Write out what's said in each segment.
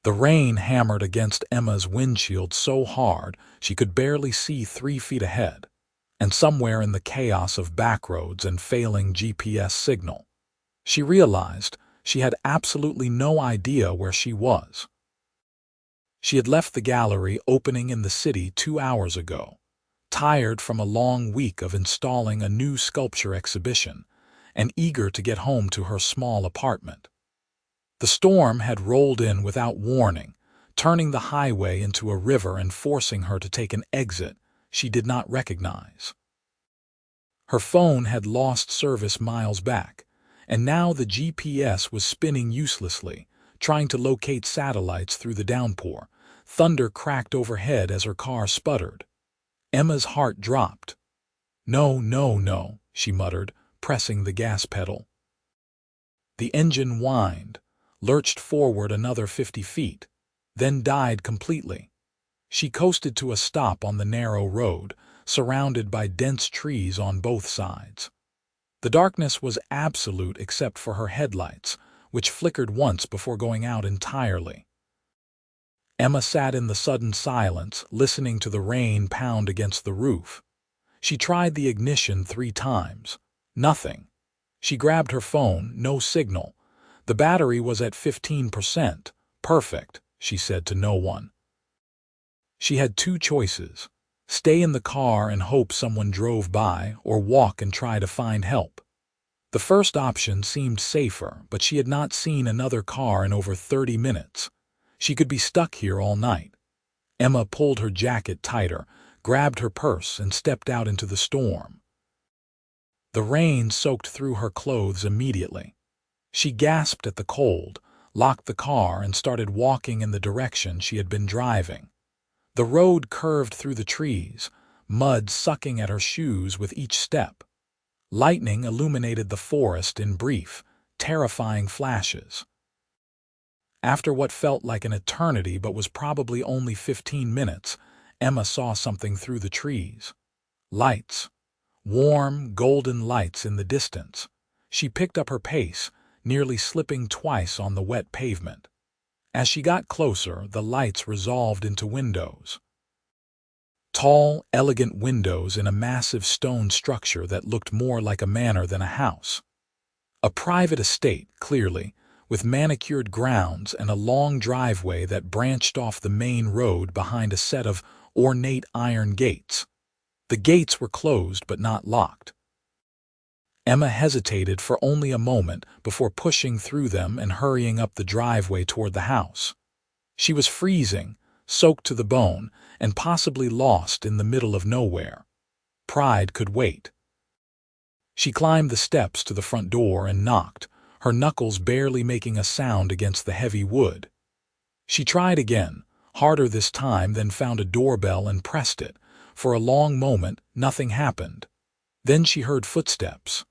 The rain hammered against Emma's windshield so hard she could barely see 3 feet ahead, and somewhere in the chaos of backroads and failing GPS signal, she realized she had absolutely no idea where she was. She had left the gallery opening in the city 2 hours ago, tired from a long week of installing a new sculpture exhibition, and eager to get home to her small apartment. The storm had rolled in without warning, turning the highway into a river and forcing her to take an exit she did not recognize. Her phone had lost service miles back, and now the GPS was spinning uselessly, trying to locate satellites through the downpour. Thunder cracked overhead as her car sputtered. Emma's heart dropped. "No, no, no," she muttered, pressing the gas pedal. The engine whined, lurched forward another 50 feet, then died completely. She coasted to a stop on the narrow road, surrounded by dense trees on both sides. The darkness was absolute except for her headlights, which flickered once before going out entirely. Emma sat in the sudden silence, listening to the rain pound against the roof. She tried the ignition 3 times. Nothing. She grabbed her phone, no signal. The battery was at 15%. Perfect, she said to no one. She had 2 choices: stay in the car and hope someone drove by, or walk and try to find help. The first option seemed safer, but she had not seen another car in over 30 minutes. She could be stuck here all night. Emma pulled her jacket tighter, grabbed her purse, and stepped out into the storm. The rain soaked through her clothes immediately. She gasped at the cold, locked the car, and started walking in the direction she had been driving. The road curved through the trees, mud sucking at her shoes with each step. Lightning illuminated the forest in brief, terrifying flashes. After what felt like an eternity but was probably only 15 minutes, Emma saw something through the trees. Lights. Warm, golden lights in the distance. She picked up her pace, nearly slipping twice on the wet pavement. As she got closer, the lights resolved into windows. Tall, elegant windows in a massive stone structure that looked more like a manor than a house. A private estate, clearly, with manicured grounds and a long driveway that branched off the main road behind a set of ornate iron gates. The gates were closed but not locked. Emma hesitated for only a moment before pushing through them and hurrying up the driveway toward the house. She was freezing, soaked to the bone, and possibly lost in the middle of nowhere. Pride could wait. She climbed the steps to the front door and knocked, her knuckles barely making a sound against the heavy wood. She tried again, harder this time, then found a doorbell and pressed it. For a long moment, nothing happened. Then she heard footsteps.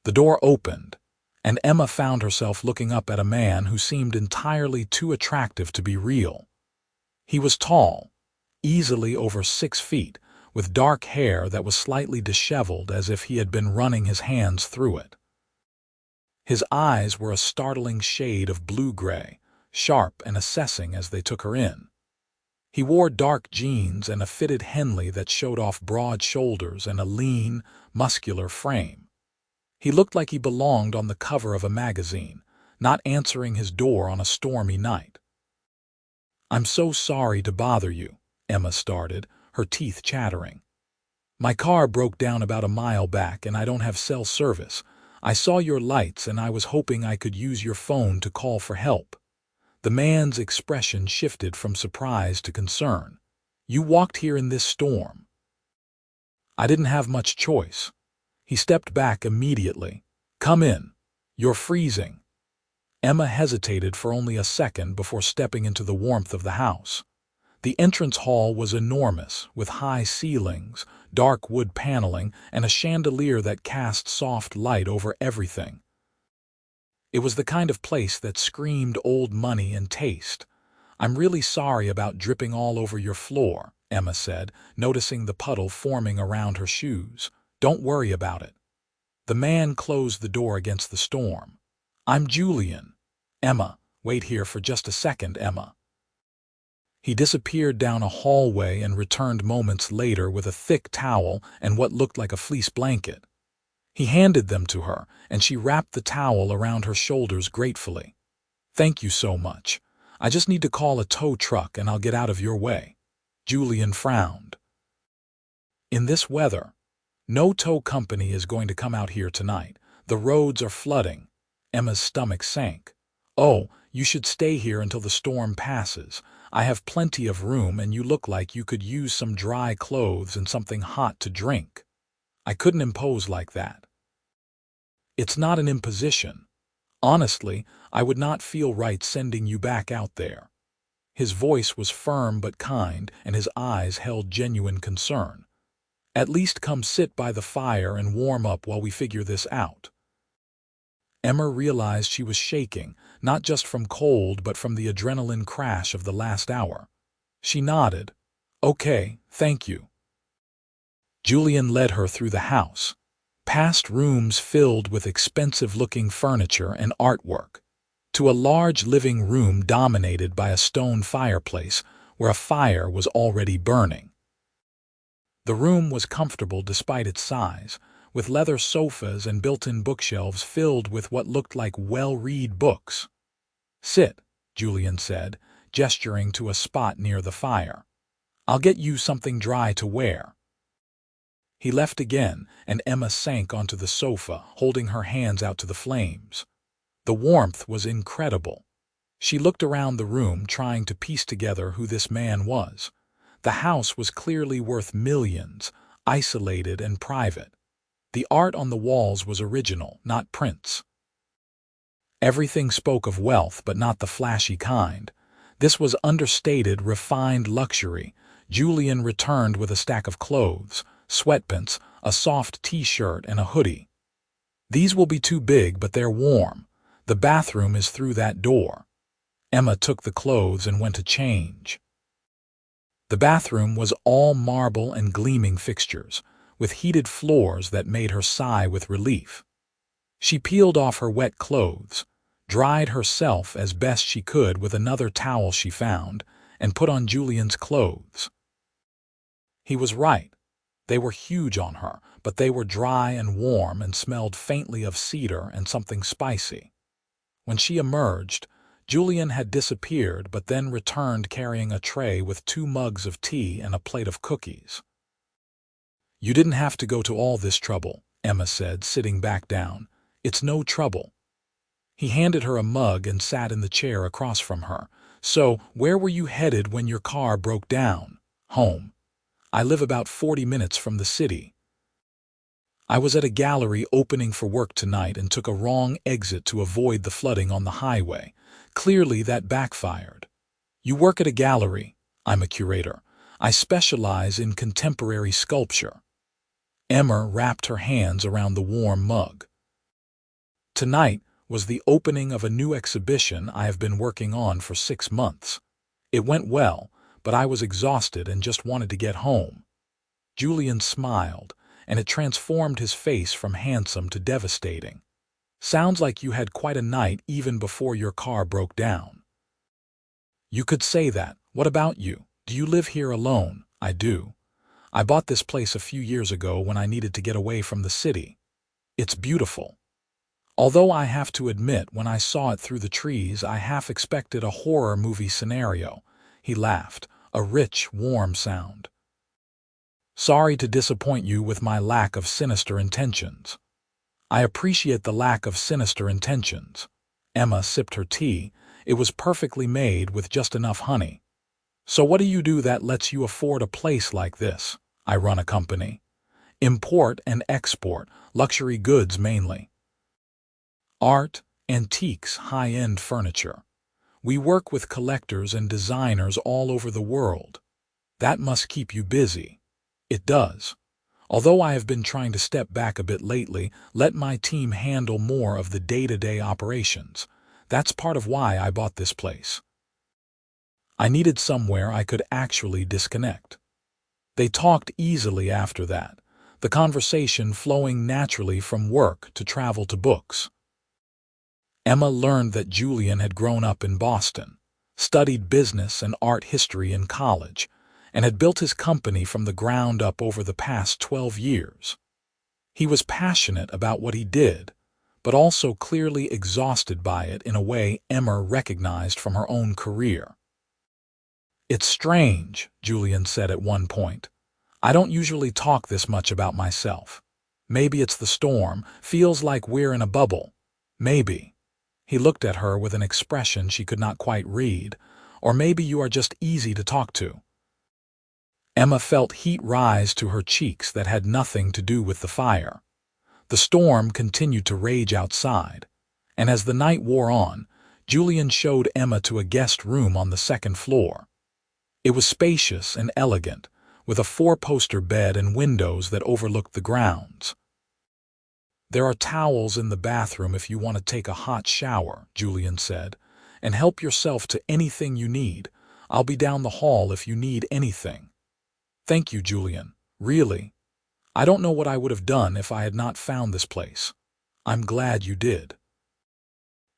The door opened, and Emma found herself looking up at a man who seemed entirely too attractive to be real. He was tall, easily over 6 feet, with dark hair that was slightly disheveled as if he had been running his hands through it. His eyes were a startling shade of blue-gray, sharp and assessing as they took her in. He wore dark jeans and a fitted Henley that showed off broad shoulders and a lean, muscular frame. He looked like he belonged on the cover of a magazine, not answering his door on a stormy night. "I'm so sorry to bother you," Emma started, her teeth chattering. "My car broke down about a mile back and I don't have cell service. I saw your lights and I was hoping I could use your phone to call for help." The man's expression shifted from surprise to concern. "You walked here in this storm." "I didn't have much choice." He stepped back immediately. "Come in. You're freezing." Emma hesitated for only a second before stepping into the warmth of the house. The entrance hall was enormous, with high ceilings, dark wood paneling, and a chandelier that cast soft light over everything. It was the kind of place that screamed old money and taste. "I'm really sorry about dripping all over your floor," Emma said, noticing the puddle forming around her shoes. "Don't worry about it." The man closed the door against the storm. "I'm Julian." "Emma, Wait here for just a second, Emma. He disappeared down a hallway and returned moments later with a thick towel and what looked like a fleece blanket. He handed them to her, and she wrapped the towel around her shoulders gratefully. Thank you so much. I just need to call a tow truck and I'll get out of your way. Julian frowned. In this weather, no tow company is going to come out here tonight. The roads are flooding. Emma's stomach sank. Oh, you should stay here until the storm passes. I have plenty of room and you look like you could use some dry clothes and something hot to drink. I couldn't impose like that. It's not an imposition. Honestly, I would not feel right sending you back out there. His voice was firm but kind, and his eyes held genuine concern. At least come sit by the fire and warm up while we figure this out. Emma realized she was shaking, not just from cold but from the adrenaline crash of the last hour. She nodded. Okay, thank you. Julian led her through the house, past rooms filled with expensive-looking furniture and artwork, to a large living room dominated by a stone fireplace where a fire was already burning. The room was comfortable despite its size, with leather sofas and built-in bookshelves filled with what looked like well-read books. Sit, Julian said, gesturing to a spot near the fire. I'll get you something dry to wear. He left again, and Emma sank onto the sofa, holding her hands out to the flames. The warmth was incredible. She looked around the room, trying to piece together who this man was. The house was clearly worth millions, isolated and private. The art on the walls was original, not prints. Everything spoke of wealth, but not the flashy kind. This was understated, refined luxury. Julian returned with a stack of clothes, sweatpants, a soft t-shirt, and a hoodie. These will be too big, but they're warm. The bathroom is through that door. Emma took the clothes and went to change. The bathroom was all marble and gleaming fixtures, with heated floors that made her sigh with relief. She peeled off her wet clothes, dried herself as best she could with another towel she found, and put on Julian's clothes. He was right. They were huge on her, but they were dry and warm and smelled faintly of cedar and something spicy. When she emerged, Julian had disappeared but then returned carrying a tray with 2 mugs of tea and a plate of cookies. You didn't have to go to all this trouble, Emma said, sitting back down. It's no trouble. He handed her a mug and sat in the chair across from her. So, where were you headed when your car broke down? Home. I live about 40 minutes from the city. I was at a gallery opening for work tonight and took a wrong exit to avoid the flooding on the highway. Clearly that backfired. You work at a gallery. I'm a curator. I specialize in contemporary sculpture. Emma wrapped her hands around the warm mug. Tonight was the opening of a new exhibition I have been working on for 6 months. It went well, but I was exhausted and just wanted to get home. Julian smiled, and it transformed his face from handsome to devastating. Sounds like you had quite a night even before your car broke down. You could say that. What about you? Do you live here alone? I do. I bought this place a few years ago when I needed to get away from the city. It's beautiful. Although I have to admit, when I saw it through the trees, I half expected a horror movie scenario. He laughed, a rich, warm sound. Sorry to disappoint you with my lack of sinister intentions. I appreciate the lack of sinister intentions. Emma sipped her tea. It was perfectly made with just enough honey. So what do you do that lets you afford a place like this? I run a company. Import and export, luxury goods mainly. Art, antiques, high-end furniture. We work with collectors and designers all over the world. That must keep you busy. It does. Although I have been trying to step back a bit lately, let my team handle more of the day-to-day operations. That's part of why I bought this place. I needed somewhere I could actually disconnect. They talked easily after that, the conversation flowing naturally from work to travel to books. Emma learned that Julian had grown up in Boston, studied business and art history in college, and had built his company from the ground up over the past 12 years. He was passionate about what he did, but also clearly exhausted by it in a way Emma recognized from her own career. "It's strange," Julian said at one point. "I don't usually talk this much about myself. Maybe it's the storm, feels like we're in a bubble. Maybe." He looked at her with an expression she could not quite read. "Or maybe you are just easy to talk to." Emma felt heat rise to her cheeks that had nothing to do with the fire. The storm continued to rage outside, and as the night wore on, Julian showed Emma to a guest room on the second floor. It was spacious and elegant, with a four-poster bed and windows that overlooked the grounds. "There are towels in the bathroom if you want to take a hot shower," Julian said, "and help yourself to anything you need. I'll be down the hall if you need anything." "Thank you, Julian. Really. I don't know what I would have done if I had not found this place. I'm glad you did."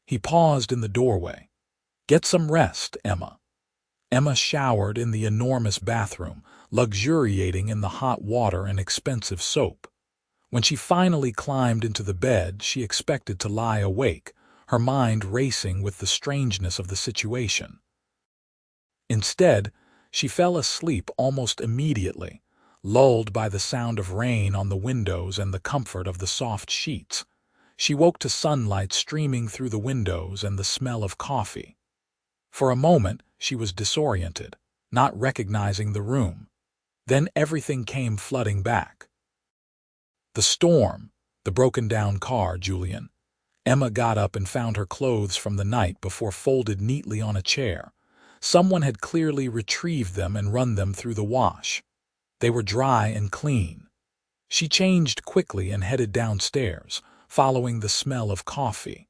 He paused in the doorway. "Get some rest, Emma." Emma showered in the enormous bathroom, luxuriating in the hot water and expensive soap. When she finally climbed into the bed, she expected to lie awake, her mind racing with the strangeness of the situation. Instead, she fell asleep almost immediately, lulled by the sound of rain on the windows and the comfort of the soft sheets. She woke to sunlight streaming through the windows and the smell of coffee. For a moment, she was disoriented, not recognizing the room. Then everything came flooding back. The storm, the broken-down car, Julian. Emma got up and found her clothes from the night before folded neatly on a chair. Someone had clearly retrieved them and run them through the wash. They were dry and clean. She changed quickly and headed downstairs, following the smell of coffee.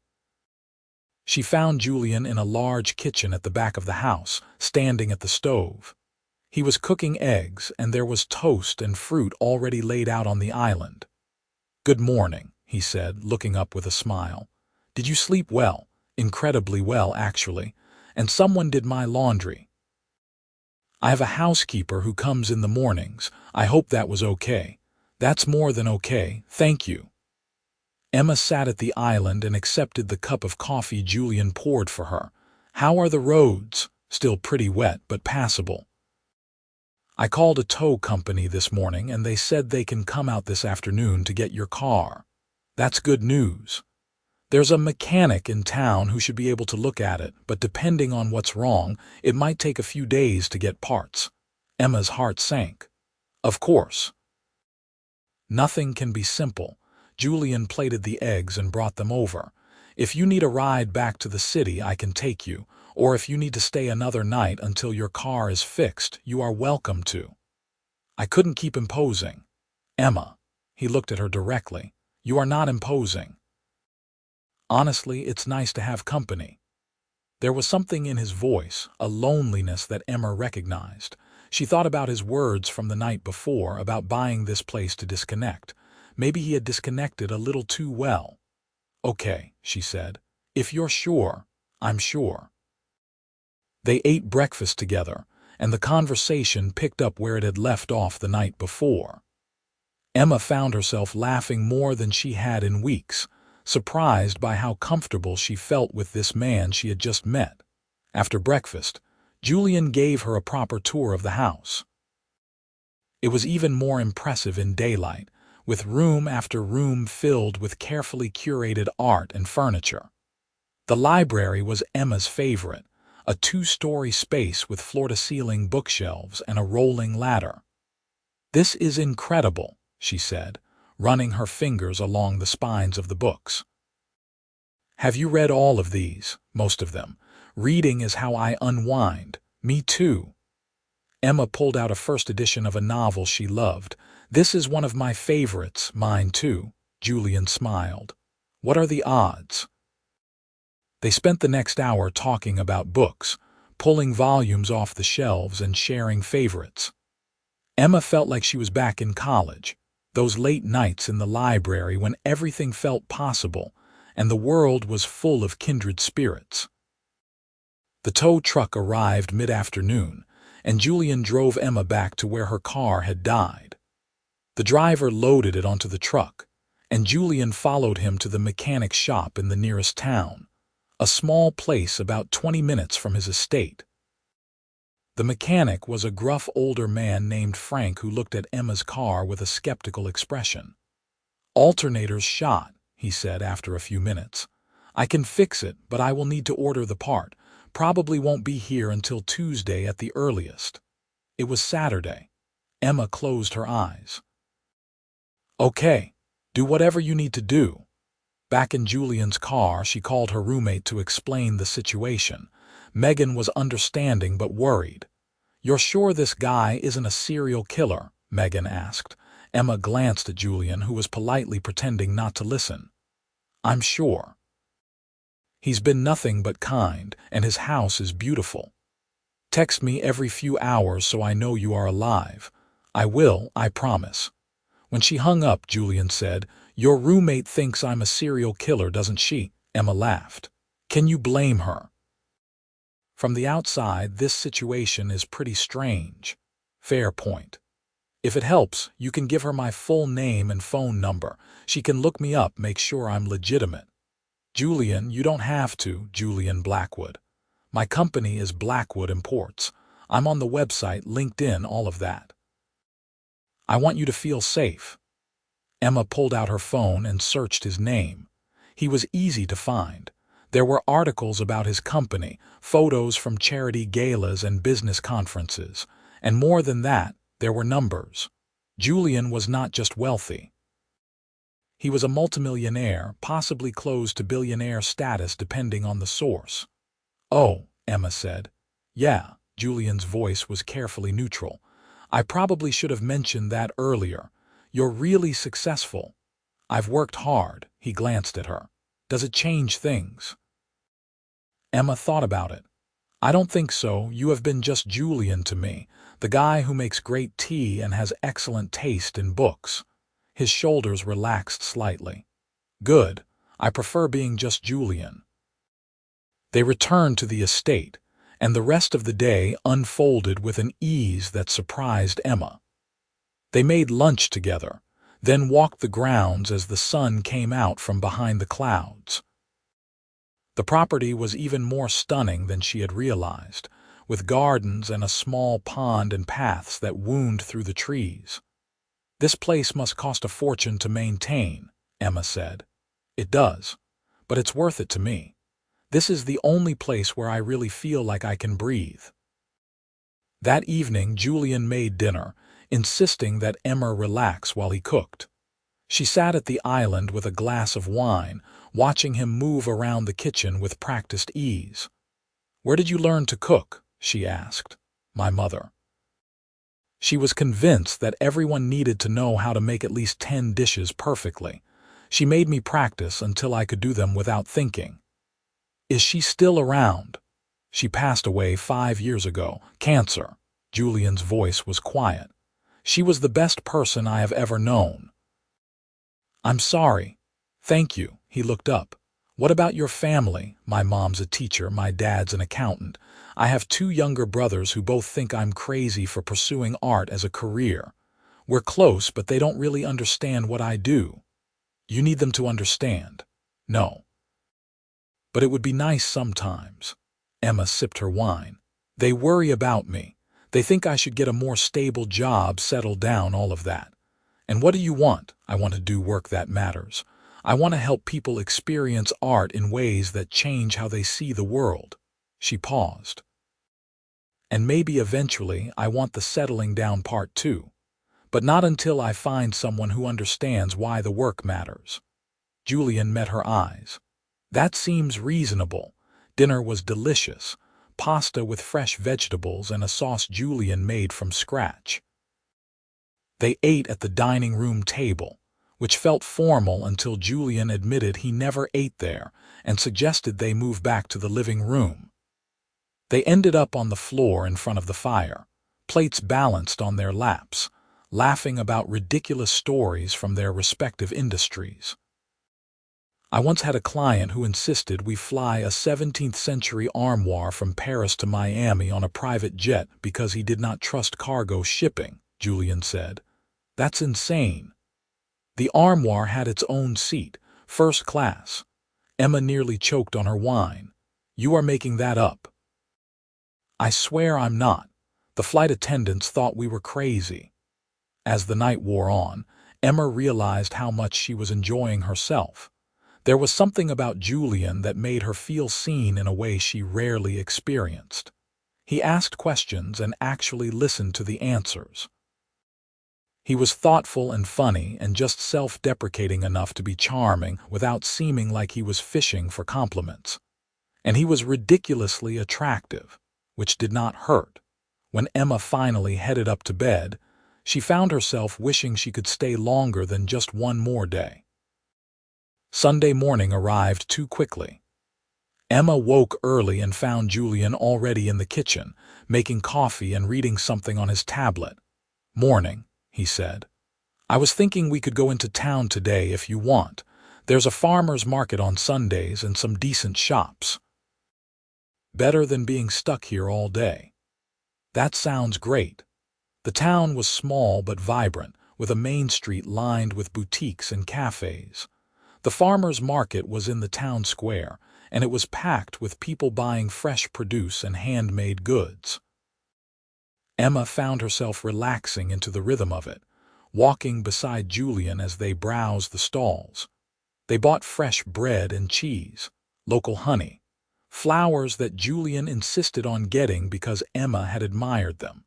She found Julian in a large kitchen at the back of the house, standing at the stove. He was cooking eggs, and there was toast and fruit already laid out on the island. "Good morning," he said, looking up with a smile. "Did you sleep well?" "Incredibly well, actually. And someone did my laundry." "I have a housekeeper who comes in the mornings. I hope that was okay." "That's more than okay, thank you." Emma sat at the island and accepted the cup of coffee Julian poured for her. "How are the roads?" "Still pretty wet, but passable." "I called a tow company this morning and they said they can come out this afternoon to get your car." "That's good news." "There's a mechanic in town who should be able to look at it, but depending on what's wrong, it might take a few days to get parts." Emma's heart sank. "Of course." Nothing can be simple. Julian plated the eggs and brought them over. "If you need a ride back to the city, I can take you, or if you need to stay another night until your car is fixed, you are welcome to." "I couldn't keep imposing." "Emma." He looked at her directly. "You are not imposing." "Honestly, it's nice to have company." There was something in his voice, a loneliness that Emma recognized. She thought about his words from the night before about buying this place to disconnect. Maybe he had disconnected a little too well. "Okay," she said. "If you're sure, I'm sure." They ate breakfast together, and the conversation picked up where it had left off the night before. Emma found herself laughing more than she had in weeks, surprised by how comfortable she felt with this man she had just met. After breakfast, Julian gave her a proper tour of the house. It was even more impressive in daylight, with room after room filled with carefully curated art and furniture. The library was Emma's favorite, a 2-story space with floor-to-ceiling bookshelves and a rolling ladder. "This is incredible," she said, running her fingers along the spines of the books. "Have you read all of these?" "Most of them. Reading is how I unwind." "Me too." Emma pulled out a first edition of a novel she loved. "This is one of my favorites." "Mine too." Julian smiled. "What are the odds?" They spent the next hour talking about books, pulling volumes off the shelves and sharing favorites. Emma felt like she was back in college, those late nights in the library when everything felt possible, and the world was full of kindred spirits. The tow truck arrived mid-afternoon, and Julian drove Emma back to where her car had died. The driver loaded it onto the truck, and Julian followed him to the mechanic's shop in the nearest town, a small place about 20 minutes from his estate. The mechanic was a gruff older man named Frank who looked at Emma's car with a skeptical expression. "Alternator's shot," he said after a few minutes. "I can fix it, but I will need to order the part. Probably won't be here until Tuesday at the earliest." It was Saturday. Emma closed her eyes. "Okay, do whatever you need to do." Back in Julian's car, she called her roommate to explain the situation. Megan was understanding but worried. "You're sure this guy isn't a serial killer?" Megan asked. Emma glanced at Julian, who was politely pretending not to listen. "I'm sure. He's been nothing but kind, and his house is beautiful. Text me every few hours so I know you are alive." "I will, I promise." When she hung up, Julian said, "Your roommate thinks I'm a serial killer, doesn't she?" Emma laughed. "Can you blame her? From the outside, this situation is pretty strange." "Fair point. If it helps, you can give her my full name and phone number. She can look me up, make sure I'm legitimate." "Julian, you don't have to." "Julian Blackwood. My company is Blackwood Imports. I'm on the website, LinkedIn, all of that. I want you to feel safe." Emma pulled out her phone and searched his name. He was easy to find. There were articles about his company, photos from charity galas and business conferences, and more than that, there were numbers. Julian was not just wealthy. He was a multimillionaire, possibly close to billionaire status depending on the source. "Oh," Emma said. "Yeah," Julian's voice was carefully neutral. "I probably should have mentioned that earlier. You're really successful." "I've worked hard." He glanced at her. "Does it change things?" Emma thought about it. "I don't think so. You have been just Julian to me, the guy who makes great tea and has excellent taste in books." His shoulders relaxed slightly. "Good. I prefer being just Julian." They returned to the estate, and the rest of the day unfolded with an ease that surprised Emma. They made lunch together, then walked the grounds as the sun came out from behind the clouds. The property was even more stunning than she had realized, with gardens and a small pond and paths that wound through the trees. "This place must cost a fortune to maintain," Emma said. "It does, but it's worth it to me. This is the only place where I really feel like I can breathe." That evening, Julian made dinner, insisting that Emma relax while he cooked. She sat at the island with a glass of wine, watching him move around the kitchen with practiced ease. "Where did you learn to cook?" she asked. "My mother." She was convinced that everyone needed to know how to make at least 10 dishes perfectly. "She made me practice until I could do them without thinking." "Is she still around?" "She passed away 5 years ago. Cancer." Julian's voice was quiet. "She was the best person I have ever known." "I'm sorry." "Thank you." He looked up. "What about your family?" "My mom's a teacher, my dad's an accountant. I have 2 younger brothers who both think I'm crazy for pursuing art as a career. We're close, but they don't really understand what I do." "You need them to understand." "No. But it would be nice sometimes." Emma sipped her wine. "They worry about me. They think I should get a more stable job, settle down, all of that." "And what do you want?" "I want to do work that matters. I want to help people experience art in ways that change how they see the world." She paused. "And maybe eventually I want the settling down part too. But not until I find someone who understands why the work matters." Julian met her eyes. "That seems reasonable." Dinner was delicious. Pasta with fresh vegetables and a sauce Julian made from scratch. They ate at the dining room table, which felt formal until Julian admitted he never ate there and suggested they move back to the living room. They ended up on the floor in front of the fire, plates balanced on their laps, laughing about ridiculous stories from their respective industries. I once had a client who insisted we fly a 17th-century armoire from Paris to Miami on a private jet because he did not trust cargo shipping, Julian said. That's insane. The armoire had its own seat, first class. Emma nearly choked on her wine. You are making that up. I swear I'm not. The flight attendants thought we were crazy. As the night wore on, Emma realized how much she was enjoying herself. There was something about Julian that made her feel seen in a way she rarely experienced. He asked questions and actually listened to the answers. He was thoughtful and funny and just self-deprecating enough to be charming without seeming like he was fishing for compliments. And he was ridiculously attractive, which did not hurt. When Emma finally headed up to bed, she found herself wishing she could stay longer than just one more day. Sunday morning arrived too quickly. Emma woke early and found Julian already in the kitchen, making coffee and reading something on his tablet. "Morning," he said. "I was thinking we could go into town today if you want. There's a farmer's market on Sundays and some decent shops. Better than being stuck here all day." "That sounds great." The town was small but vibrant, with a main street lined with boutiques and cafes. The farmer's market was in the town square, and it was packed with people buying fresh produce and handmade goods. Emma found herself relaxing into the rhythm of it, walking beside Julian as they browsed the stalls. They bought fresh bread and cheese, local honey, flowers that Julian insisted on getting because Emma had admired them.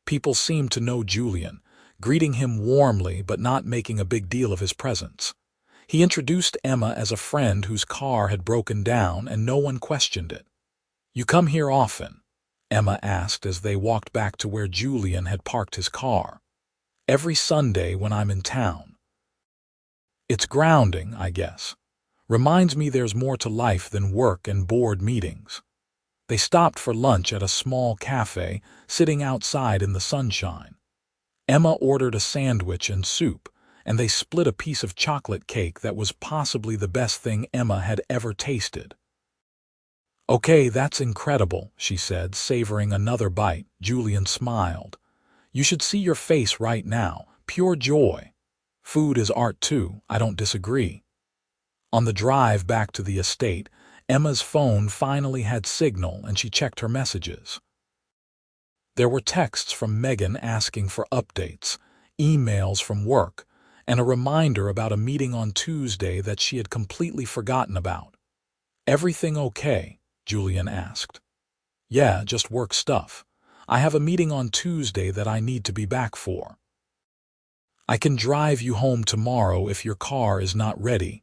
People seemed to know Julian, greeting him warmly but not making a big deal of his presence. He introduced Emma as a friend whose car had broken down and no one questioned it. "You come here often?" Emma asked as they walked back to where Julian had parked his car. "Every Sunday when I'm in town." "It's grounding, I guess. Reminds me there's more to life than work and board meetings." They stopped for lunch at a small cafe, sitting outside in the sunshine. Emma ordered a sandwich and soup, and they split a piece of chocolate cake that was possibly the best thing Emma had ever tasted. "Okay, that's incredible," she said, savoring another bite. Julian smiled. "You should see your face right now. Pure joy. Food is art too, I don't disagree." On the drive back to the estate, Emma's phone finally had signal and she checked her messages. There were texts from Megan asking for updates, emails from work, and a reminder about a meeting on Tuesday that she had completely forgotten about. "Everything okay?" Julian asked. "Yeah, just work stuff. I have a meeting on Tuesday that I need to be back for." "I can drive you home tomorrow if your car is not ready."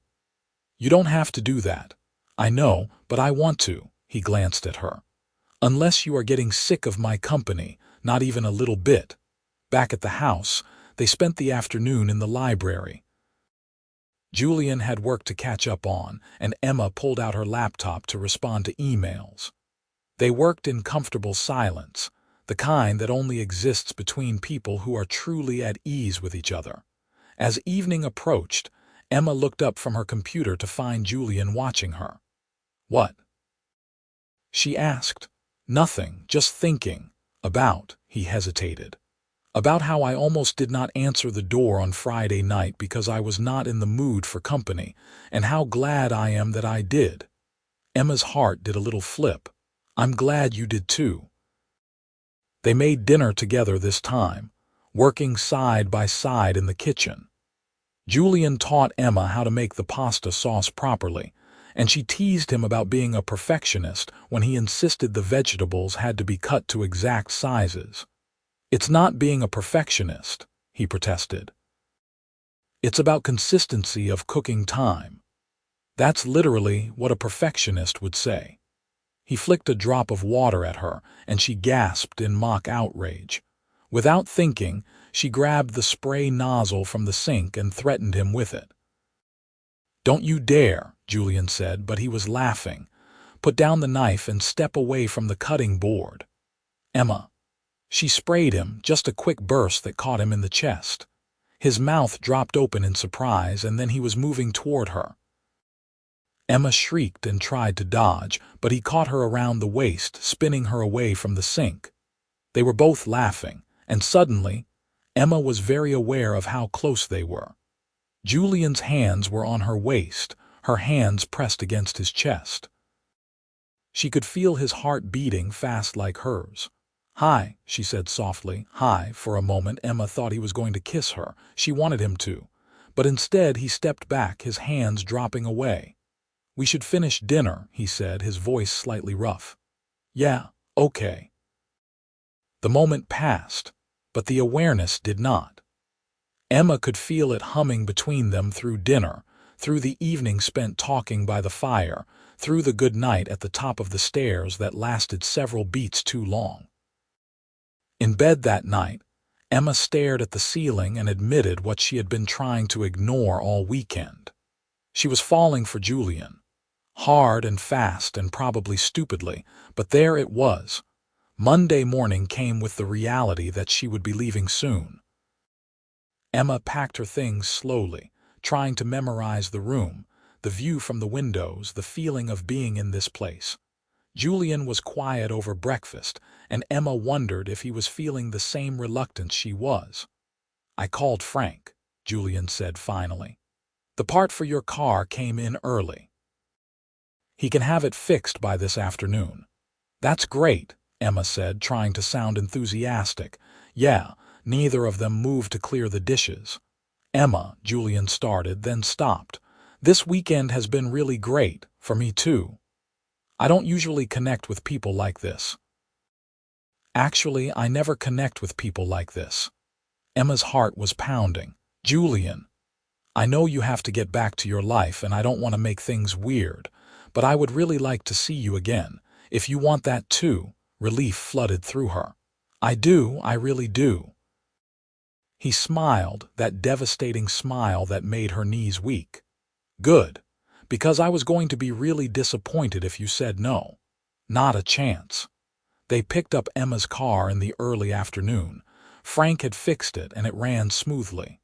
"You don't have to do that." "I know, but I want to," he glanced at her. "Unless you are getting sick of my company, not even a little bit." Back at the house, they spent the afternoon in the library. Julian had work to catch up on, and Emma pulled out her laptop to respond to emails. They worked in comfortable silence, the kind that only exists between people who are truly at ease with each other. As evening approached, Emma looked up from her computer to find Julian watching her. "What?" she asked. "Nothing, just thinking." "About," he hesitated. "About how I almost did not answer the door on Friday night because I was not in the mood for company, and how glad I am that I did." Emma's heart did a little flip. "I'm glad you did too." They made dinner together this time, working side by side in the kitchen. Julian taught Emma how to make the pasta sauce properly, and she teased him about being a perfectionist when he insisted the vegetables had to be cut to exact sizes. "It's not being a perfectionist," he protested. "It's about consistency of cooking time." "That's literally what a perfectionist would say." He flicked a drop of water at her, and she gasped in mock outrage. Without thinking, she grabbed the spray nozzle from the sink and threatened him with it. "Don't you dare," Julian said, but he was laughing. "Put down the knife and step away from the cutting board." "Emma." She sprayed him, just a quick burst that caught him in the chest. His mouth dropped open in surprise, and then he was moving toward her. Emma shrieked and tried to dodge, but he caught her around the waist, spinning her away from the sink. They were both laughing, and suddenly, Emma was very aware of how close they were. Julian's hands were on her waist, her hands pressed against his chest. She could feel his heart beating fast like hers. "Hi," she said softly. "Hi." For a moment, Emma thought he was going to kiss her. She wanted him to. But instead, he stepped back, his hands dropping away. "We should finish dinner," he said, his voice slightly rough. "Yeah, okay." The moment passed, but the awareness did not. Emma could feel it humming between them through dinner, through the evening spent talking by the fire, through the good night at the top of the stairs that lasted several beats too long. In bed that night, Emma stared at the ceiling and admitted what she had been trying to ignore all weekend. She was falling for Julian. Hard and fast and probably stupidly, but there it was. Monday morning came with the reality that she would be leaving soon. Emma packed her things slowly, trying to memorize the room, the view from the windows, the feeling of being in this place. Julian was quiet over breakfast, and Emma wondered if he was feeling the same reluctance she was. "I called Frank," Julian said finally. "The part for your car came in early. He can have it fixed by this afternoon." "That's great," Emma said, trying to sound enthusiastic. "Yeah." Neither of them moved to clear the dishes. "Emma," Julian started, then stopped. "This weekend has been really great, for me too. I don't usually connect with people like this." "Actually, I never connect with people like this." Emma's heart was pounding. "Julian, I know you have to get back to your life and I don't want to make things weird, but I would really like to see you again. If you want that too." Relief flooded through her. "I do, I really do." He smiled, that devastating smile that made her knees weak. "Good, because I was going to be really disappointed if you said no. Not a chance." They picked up Emma's car in the early afternoon. Frank had fixed it and it ran smoothly.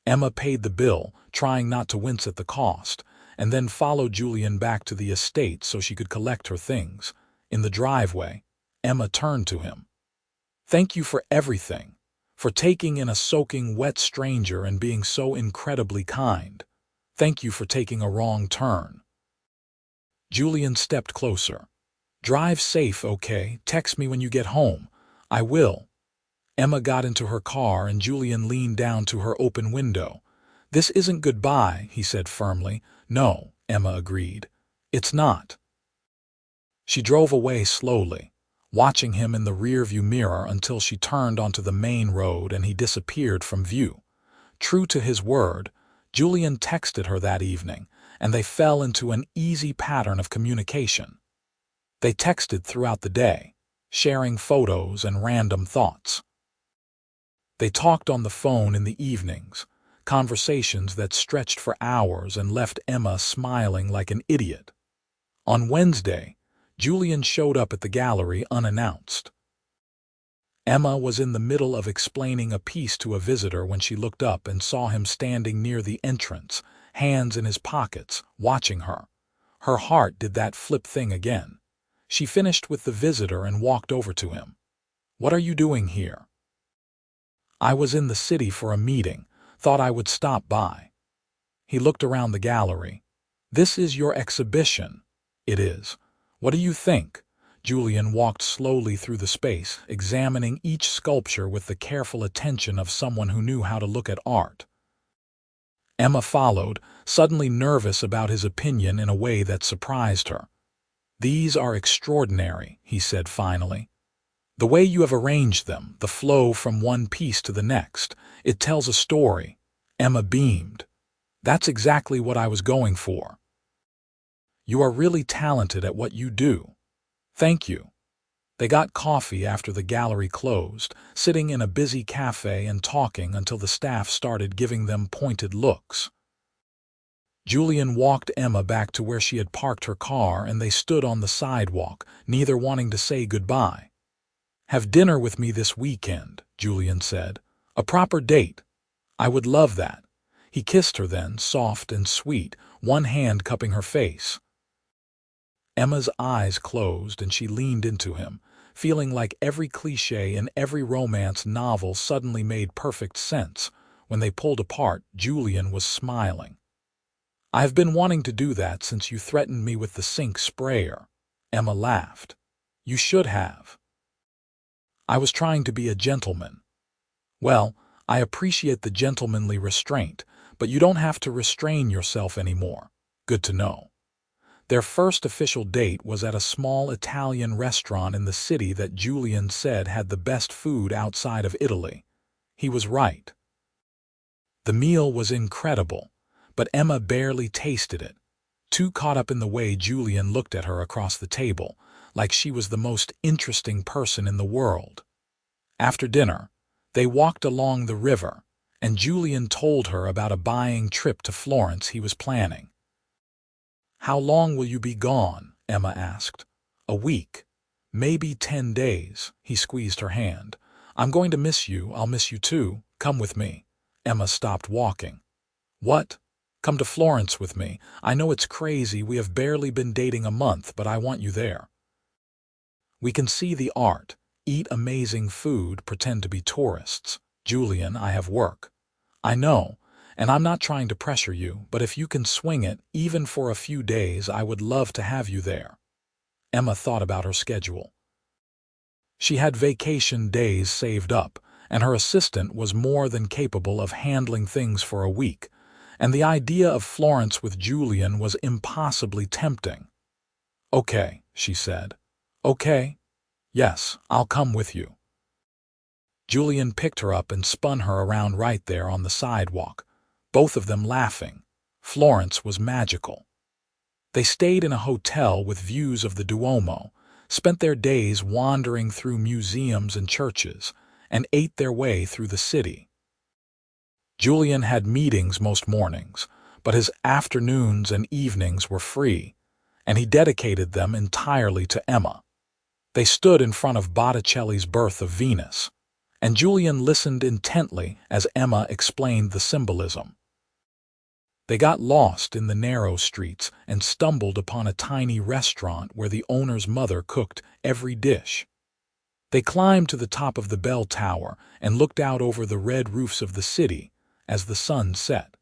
Emma paid the bill, trying not to wince at the cost, and then followed Julian back to the estate so she could collect her things. In the driveway, Emma turned to him. "Thank you for everything. For taking in a soaking wet stranger and being so incredibly kind. Thank you for taking a wrong turn." Julian stepped closer. "Drive safe, okay? Text me when you get home." "I will." Emma got into her car and Julian leaned down to her open window. "This isn't goodbye," he said firmly. "No," Emma agreed. "It's not." She drove away slowly, watching him in the rearview mirror until she turned onto the main road and he disappeared from view. True to his word, Julian texted her that evening, and they fell into an easy pattern of communication. They texted throughout the day, sharing photos and random thoughts. They talked on the phone in the evenings, conversations that stretched for hours and left Emma smiling like an idiot. On Wednesday, Julian showed up at the gallery unannounced. Emma was in the middle of explaining a piece to a visitor when she looked up and saw him standing near the entrance, hands in his pockets, watching her. Her heart did that flip thing again. She finished with the visitor and walked over to him. "What are you doing here?" "I was in the city for a meeting, thought I would stop by." He looked around the gallery. "This is your exhibition." "It is." "What do you think?" Julian walked slowly through the space, examining each sculpture with the careful attention of someone who knew how to look at art. Emma followed, suddenly nervous about his opinion in a way that surprised her. "These are extraordinary," he said finally. "The way you have arranged them, the flow from one piece to the next, it tells a story." Emma beamed. "That's exactly what I was going for." "You are really talented at what you do." "Thank you." They got coffee after the gallery closed, sitting in a busy cafe and talking until the staff started giving them pointed looks. Julian walked Emma back to where she had parked her car and they stood on the sidewalk, neither wanting to say goodbye. "Have dinner with me this weekend," Julian said. "A proper date." "I would love that." He kissed her then, soft and sweet, one hand cupping her face. Emma's eyes closed and she leaned into him, feeling like every cliché in every romance novel suddenly made perfect sense. When they pulled apart, Julian was smiling. "I've been wanting to do that since you threatened me with the sink sprayer." Emma laughed. "You should have." "I was trying to be a gentleman." "Well, I appreciate the gentlemanly restraint, but you don't have to restrain yourself anymore." "Good to know." Their first official date was at a small Italian restaurant in the city that Julian said had the best food outside of Italy. He was right. The meal was incredible, but Emma barely tasted it, too caught up in the way Julian looked at her across the table, like she was the most interesting person in the world. After dinner, they walked along the river, and Julian told her about a buying trip to Florence he was planning. "How long will you be gone?" Emma asked. "A week. Maybe 10 days." He squeezed her hand. "I'm going to miss you. I'll miss you too. Come with me." Emma stopped walking. "What?" "Come to Florence with me. I know it's crazy. We have barely been dating a month, but I want you there. We can see the art, eat amazing food, pretend to be tourists. Julian, I have work." "I know. And I'm not trying to pressure you, but if you can swing it, even for a few days, I would love to have you there." Emma thought about her schedule. She had vacation days saved up, and her assistant was more than capable of handling things for a week, and the idea of Florence with Julian was impossibly tempting. "Okay," she said. "Okay? Yes, I'll come with you." Julian picked her up and spun her around right there on the sidewalk, both of them laughing. Florence was magical. They stayed in a hotel with views of the Duomo, spent their days wandering through museums and churches, and ate their way through the city. Julian had meetings most mornings, but his afternoons and evenings were free, and he dedicated them entirely to Emma. They stood in front of Botticelli's Birth of Venus, and Julian listened intently as Emma explained the symbolism. They got lost in the narrow streets and stumbled upon a tiny restaurant where the owner's mother cooked every dish. They climbed to the top of the bell tower and looked out over the red roofs of the city as the sun set.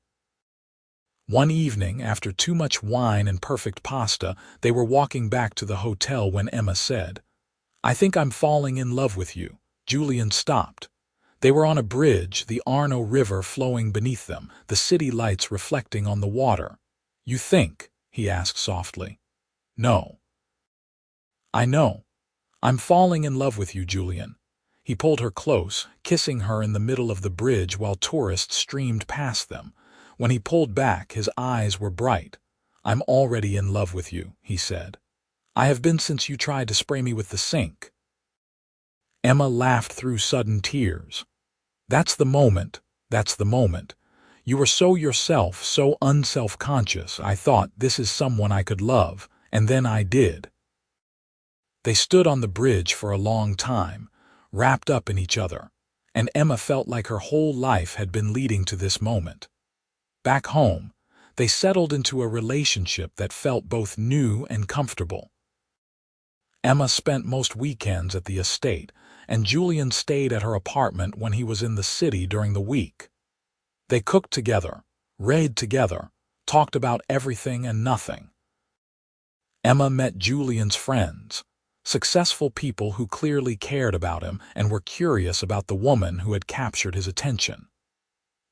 One evening, after too much wine and perfect pasta, they were walking back to the hotel when Emma said, "I think I'm falling in love with you." Julian stopped. They were on a bridge, the Arno River flowing beneath them, the city lights reflecting on the water. "You think?" he asked softly. "No." "I know. I'm falling in love with you, Julian." He pulled her close, kissing her in the middle of the bridge while tourists streamed past them. When he pulled back, his eyes were bright. "I'm already in love with you," he said. "I have been since you tried to spray me with the sink." Emma laughed through sudden tears. That's the moment. That's the moment. You were so yourself, so unself-conscious. I thought, this is someone I could love, and then I did. They stood on the bridge for a long time, wrapped up in each other, and Emma felt like her whole life had been leading to this moment. Back home, they settled into a relationship that felt both new and comfortable. Emma spent most weekends at the estate, and Julian stayed at her apartment when he was in the city during the week. They cooked together, read together, talked about everything and nothing. Emma met Julian's friends, successful people who clearly cared about him and were curious about the woman who had captured his attention.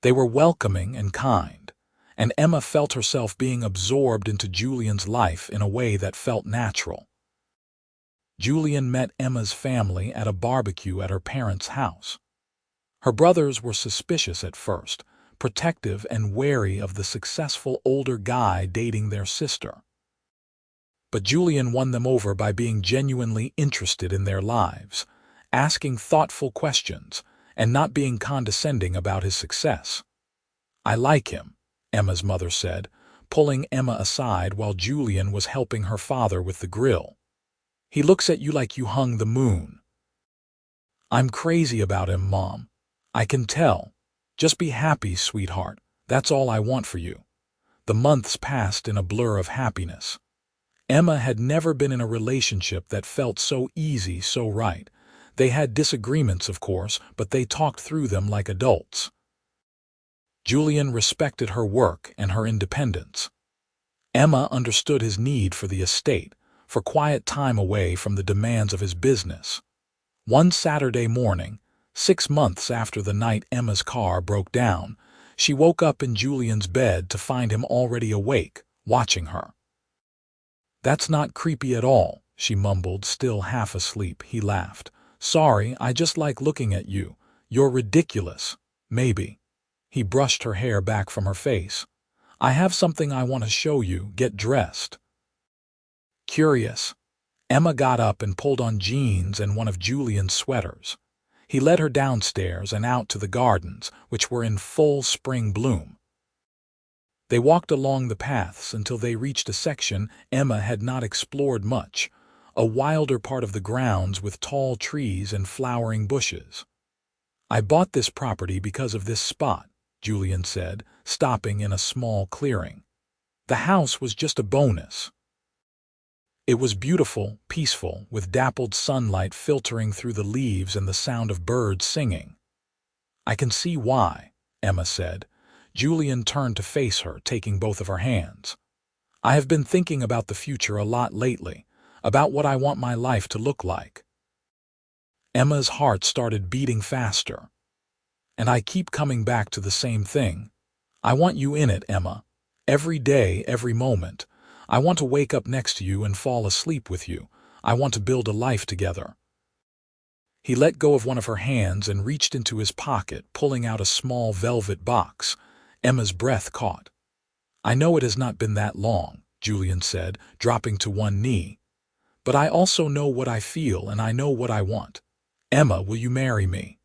They were welcoming and kind, and Emma felt herself being absorbed into Julian's life in a way that felt natural. Julian met Emma's family at a barbecue at her parents' house. Her brothers were suspicious at first, protective and wary of the successful older guy dating their sister. But Julian won them over by being genuinely interested in their lives, asking thoughtful questions, and not being condescending about his success. "I like him," Emma's mother said, pulling Emma aside while Julian was helping her father with the grill. "He looks at you like you hung the moon." "I'm crazy about him, Mom. I can tell. Just be happy, sweetheart. That's all I want for you." The months passed in a blur of happiness. Emma had never been in a relationship that felt so easy, so right. They had disagreements, of course, but they talked through them like adults. Julian respected her work and her independence. Emma understood his need for the estate, for quiet time away from the demands of his business. One Saturday morning, 6 months after the night Emma's car broke down, she woke up in Julian's bed to find him already awake, watching her. "That's not creepy at all," she mumbled, still half asleep. He laughed. "Sorry, I just like looking at you. You're ridiculous. Maybe." He brushed her hair back from her face. "I have something I want to show you. Get dressed." Curious, Emma got up and pulled on jeans and one of Julian's sweaters. He led her downstairs and out to the gardens, which were in full spring bloom. They walked along the paths until they reached a section Emma had not explored much, a wilder part of the grounds with tall trees and flowering bushes. "I bought this property because of this spot," Julian said, stopping in a small clearing. "The house was just a bonus." It was beautiful, peaceful, with dappled sunlight filtering through the leaves and the sound of birds singing. "I can see why," Emma said. Julian turned to face her, taking both of her hands. "I have been thinking about the future a lot lately, about what I want my life to look like." Emma's heart started beating faster. "And I keep coming back to the same thing. I want you in it, Emma. Every day, every moment. I want to wake up next to you and fall asleep with you. I want to build a life together." He let go of one of her hands and reached into his pocket, pulling out a small velvet box. Emma's breath caught. "I know it has not been that long," Julian said, dropping to one knee. "But I also know what I feel and I know what I want. Emma, will you marry me?"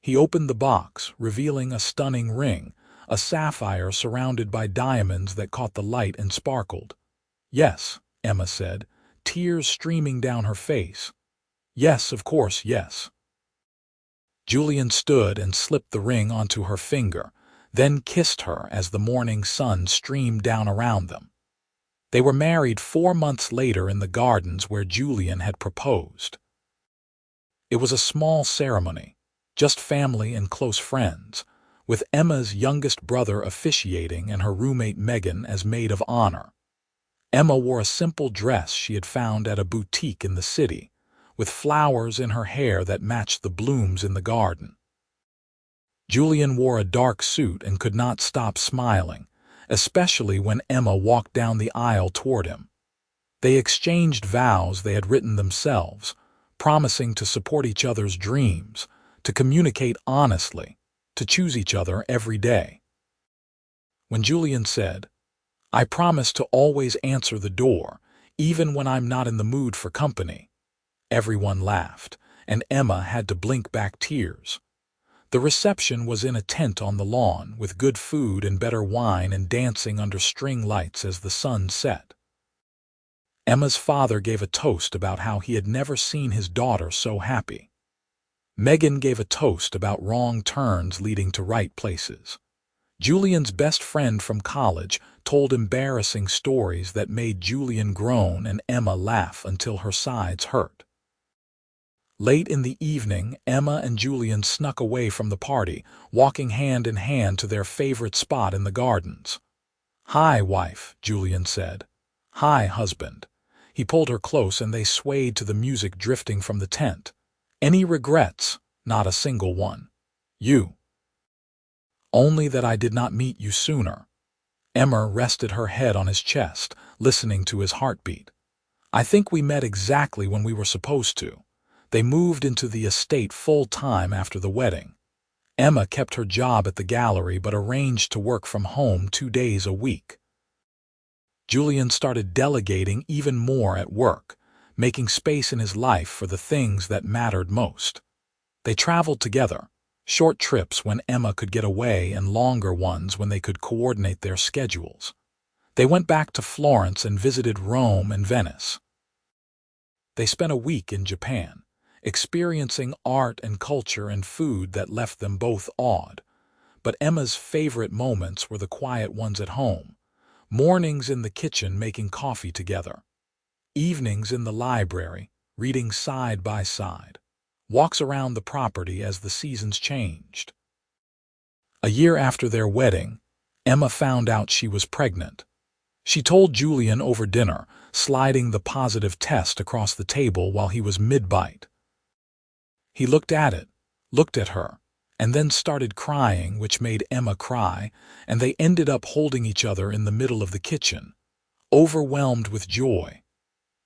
He opened the box, revealing a stunning ring, a sapphire surrounded by diamonds that caught the light and sparkled. "Yes," Emma said, tears streaming down her face. "Yes, of course, yes." Julian stood and slipped the ring onto her finger, then kissed her as the morning sun streamed down around them. They were married 4 months later in the gardens where Julian had proposed. It was a small ceremony, just family and close friends, with Emma's youngest brother officiating and her roommate Megan as maid of honor. Emma wore a simple dress she had found at a boutique in the city, with flowers in her hair that matched the blooms in the garden. Julian wore a dark suit and could not stop smiling, especially when Emma walked down the aisle toward him. They exchanged vows they had written themselves, promising to support each other's dreams, to communicate honestly, to choose each other every day. When Julian said, "I promise to always answer the door, even when I'm not in the mood for company," everyone laughed, and Emma had to blink back tears. The reception was in a tent on the lawn, with good food and better wine and dancing under string lights as the sun set. Emma's father gave a toast about how he had never seen his daughter so happy. Megan gave a toast about wrong turns leading to right places. Julian's best friend from college told embarrassing stories that made Julian groan and Emma laugh until her sides hurt. Late in the evening, Emma and Julian snuck away from the party, walking hand in hand to their favorite spot in the gardens. "Hi, wife," Julian said. "Hi, husband." He pulled her close and they swayed to the music drifting from the tent. "Any regrets?" "Not a single one." "You?" "Only that I did not meet you sooner." Emma rested her head on his chest, listening to his heartbeat. "I think we met exactly when we were supposed to." They moved into the estate full-time after the wedding. Emma kept her job at the gallery but arranged to work from home 2 days a week. Julian started delegating even more at work, making space in his life for the things that mattered most. They traveled together, short trips when Emma could get away and longer ones when they could coordinate their schedules. They went back to Florence and visited Rome and Venice. They spent a week in Japan, experiencing art and culture and food that left them both awed. but Emma's favorite moments were the quiet ones at home. Mornings in the kitchen making coffee together. Evenings in the library, reading side by side. Walks around the property as the seasons changed. A year after their wedding, Emma found out she was pregnant. She told Julian over dinner, sliding the positive test across the table while he was mid-bite. He looked at it, looked at her, and then started crying, which made Emma cry, and they ended up holding each other in the middle of the kitchen, overwhelmed with joy.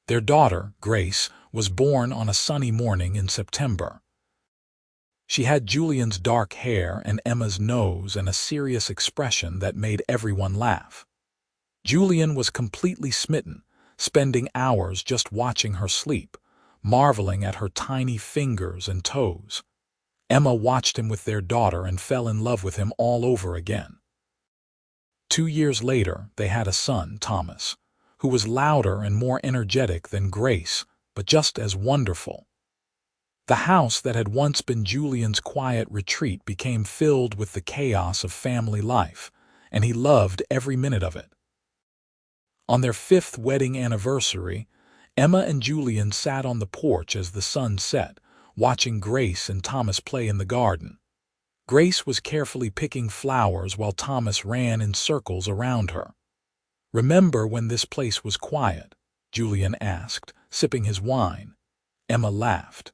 Their daughter, Grace, was born on a sunny morning in September. She had Julian's dark hair and Emma's nose and a serious expression that made everyone laugh. Julian was completely smitten, spending hours just watching her sleep, marveling at her tiny fingers and toes. Emma watched him with their daughter and fell in love with him all over again. 2 years later, they had a son, Thomas, who was louder and more energetic than Grace, but just as wonderful. The house that had once been Julian's quiet retreat became filled with the chaos of family life, and he loved every minute of it. On their 5th wedding anniversary, Emma and Julian sat on the porch as the sun set, watching Grace and Thomas play in the garden. Grace was carefully picking flowers while Thomas ran in circles around her. "Remember when this place was quiet?" Julian asked, sipping his wine. Emma laughed.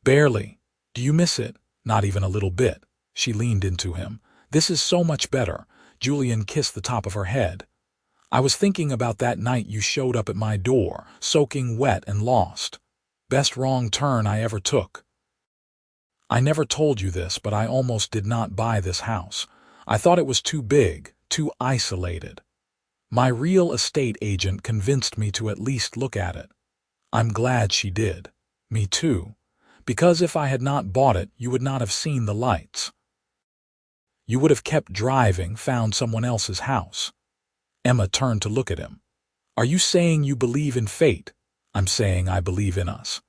"Barely. Do you miss it?" "Not even a little bit." She leaned into him. "This is so much better." Julian kissed the top of her head. "I was thinking about that night you showed up at my door, soaking wet and lost. Best wrong turn I ever took. I never told you this, but I almost did not buy this house. I thought it was too big, too isolated. My real estate agent convinced me to at least look at it. I'm glad she did. Me too. Because if I had not bought it, you would not have seen the lights. You would have kept driving, found someone else's house." Emma turned to look at him. "Are you saying you believe in fate?" "I'm saying I believe in us.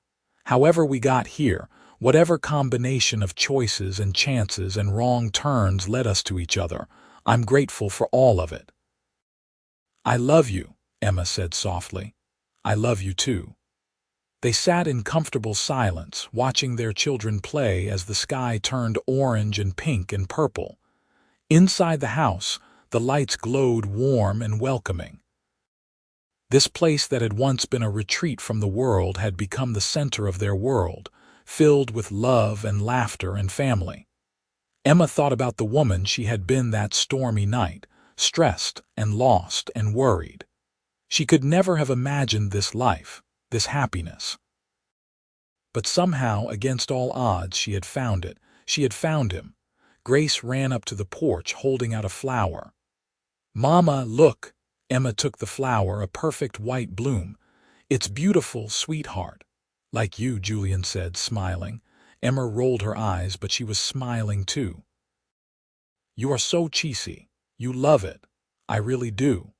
However we got here, whatever combination of choices and chances and wrong turns led us to each other, I'm grateful for all of it." "I love you," Emma said softly. "I love you too." They sat in comfortable silence, watching their children play as the sky turned orange and pink and purple. Inside the house, the lights glowed warm and welcoming. This place that had once been a retreat from the world had become the center of their world, filled with love and laughter and family. Emma thought about the woman she had been that stormy night, stressed and lost and worried. She could never have imagined this life, this happiness. But somehow, against all odds, she had found it. She had found him. Grace ran up to the porch holding out a flower. "Mama, look!" Emma took the flower, a perfect white bloom. "It's beautiful, sweetheart." "Like you," Julian said, smiling. Emma rolled her eyes, but she was smiling too. "You are so cheesy. You love it. I really do."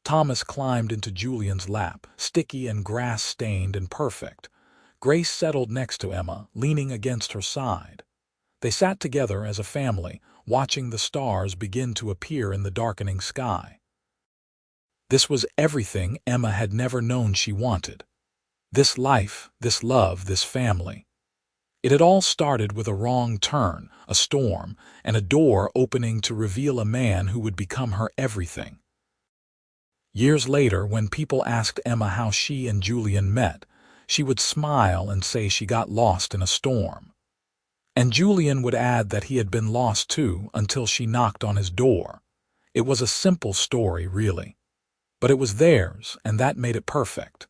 Thomas climbed into Julian's lap, sticky and grass-stained and perfect. Grace settled next to Emma, leaning against her side. They sat together as a family, watching the stars begin to appear in the darkening sky. This was everything Emma had never known she wanted. This life, this love, this family. It had all started with a wrong turn, a storm, and a door opening to reveal a man who would become her everything. Years later, when people asked Emma how she and Julian met, she would smile and say she got lost in a storm. And Julian would add that he had been lost too until she knocked on his door. It was a simple story, really. But it was theirs, and that made it perfect.